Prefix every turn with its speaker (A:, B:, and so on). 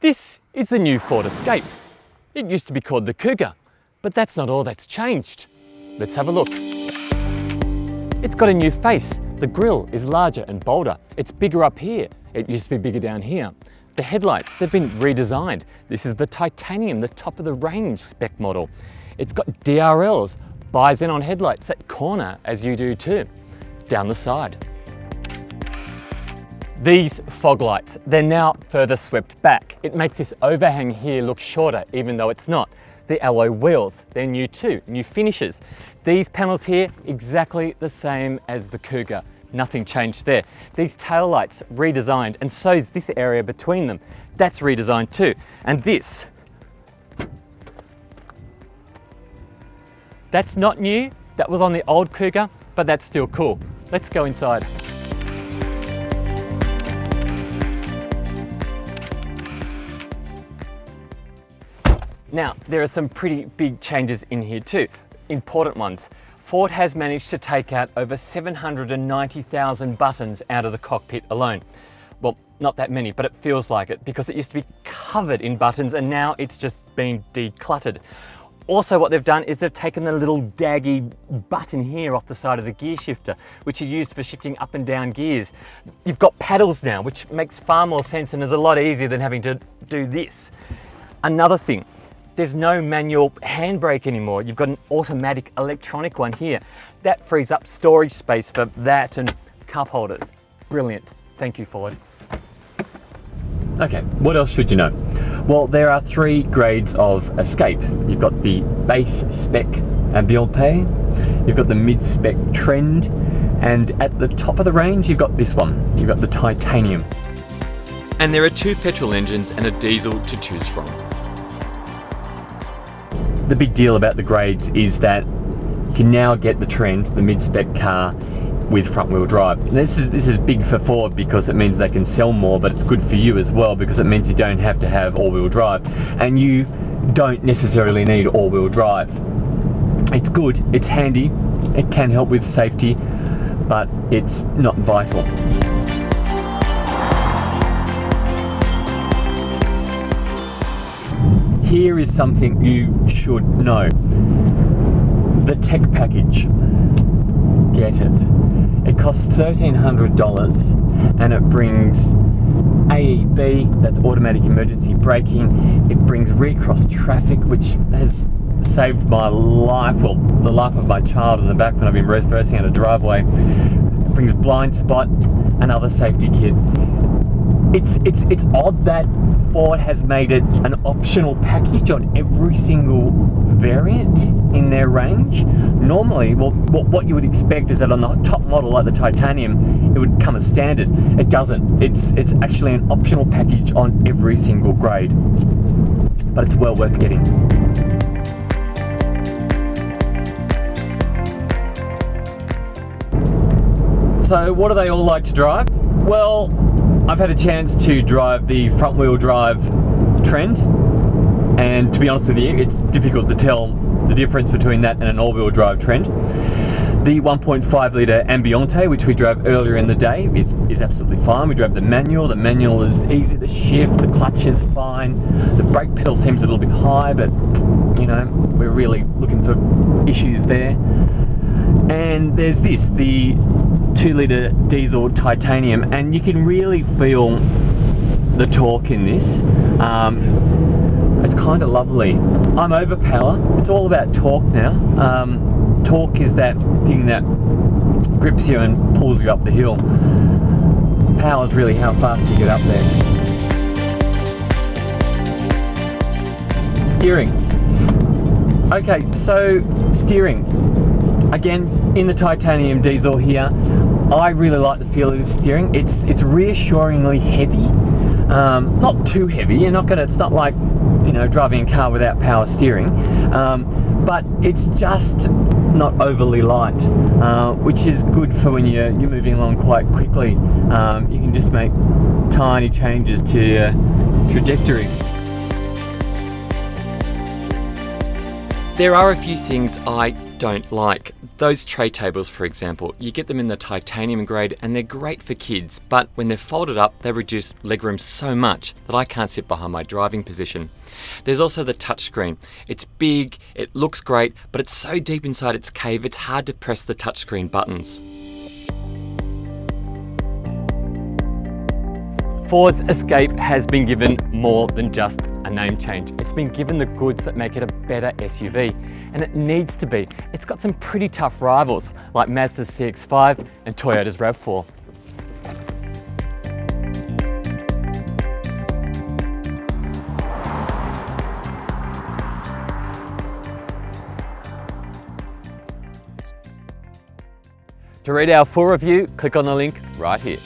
A: This is the new Ford Escape. It used to be called the Kuga, but that's not all that's changed. Let's have a look. It's got a new face. The grille is larger and bolder. It's bigger up here. It used to be bigger down here. The headlights, they've been redesigned. This is the titanium, the top of the range spec model. It's got DRLs, bi-Xenon headlights that corner as you do too, down the side. These fog lights, they're now further swept back. It makes this overhang here look shorter, even though it's not. The alloy wheels, they're new too, new finishes. These panels here, exactly the same as the Kuga. Nothing changed there. These taillights, redesigned, and so is this area between them. That's redesigned too. And this, that's not new. That was on the old Kuga, but that's still cool. Let's go inside. Now, there are some pretty big changes in here too, important ones. Ford has managed to take out over 790,000 buttons out of the cockpit alone. Well, not that many, but it feels like it because it used to be covered in buttons and now it's just been decluttered. Also, what they've done is they've taken the little daggy button here off the side of the gear shifter, which are used for shifting up and down gears. You've got paddles now, which makes far more sense and is a lot easier than having to do this. Another thing, there's no manual handbrake anymore. You've got an automatic electronic one here. That frees up storage space for that and cup holders. Brilliant. Thank you, Ford. Okay, what else should you know? Well, there are 3 grades of Escape. You've got the base spec Ambiente, you've got the mid-spec Trend, and at the top of the range, you've got this one. You've got the Titanium. And there are 2 petrol engines and a diesel to choose from. The big deal about the grades is that you can now get the Trend, the mid-spec car, with front-wheel drive. And this is big for Ford because it means they can sell more, but it's good for you as well because it means you don't have to have all-wheel drive. And you don't necessarily need all-wheel drive. It's good, it's handy, it can help with safety, but it's not vital. Here is something you should know. The tech package. Get it. It costs $1,300 and it brings AEB, that's automatic emergency braking. It brings recross traffic, which has saved my life, well, the life of my child in the back when I've been reversing out a driveway. It brings blind spot and other safety kit. It's odd that Ford has made it an optional package on every single variant in their range. Normally, well, what you would expect is that on the top model, like the Titanium, it would come as standard. It doesn't. It's actually an optional package on every single grade, but it's well worth getting. So what do they all like to drive? Well, I've had a chance to drive the front-wheel drive Trend, and to be honest with you, it's difficult to tell the difference between that and an all-wheel drive Trend. The 1.5 litre Ambiente, which we drove earlier in the day, is absolutely fine. We drove the manual. The manual is easy to shift. The clutch is fine. The brake pedal seems a little bit high, but you know, we're really looking for issues there. And there's this, the 2 litre diesel Titanium, and you can really feel the torque in this. It's kind of lovely. I'm over power. It's all about torque now. Torque is that thing that grips you and pulls you up the hill. Power is really how fast you get up there. Steering. Okay, so steering. Again, in the Titanium diesel here, I really like the feel of the steering. It's reassuringly heavy. Not too heavy. It's not like, you know, driving a car without power steering. But it's just not overly light, which is good for when you're moving along quite quickly. You can just make tiny changes to your trajectory. There are a few things I don't like. Those tray tables, for example, you get them in the titanium grade and they're great for kids, but when they're folded up, they reduce legroom so much that I can't sit behind my driving position. There's also the touchscreen. It's big, it looks great, but it's so deep inside its cave, it's hard to press the touchscreen buttons. Ford's Escape has been given more than just a name change. It's been given the goods that make it a better SUV, and it needs to be. It's got some pretty tough rivals like Mazda's CX-5 and Toyota's RAV4. To read our full review, click on the link right here.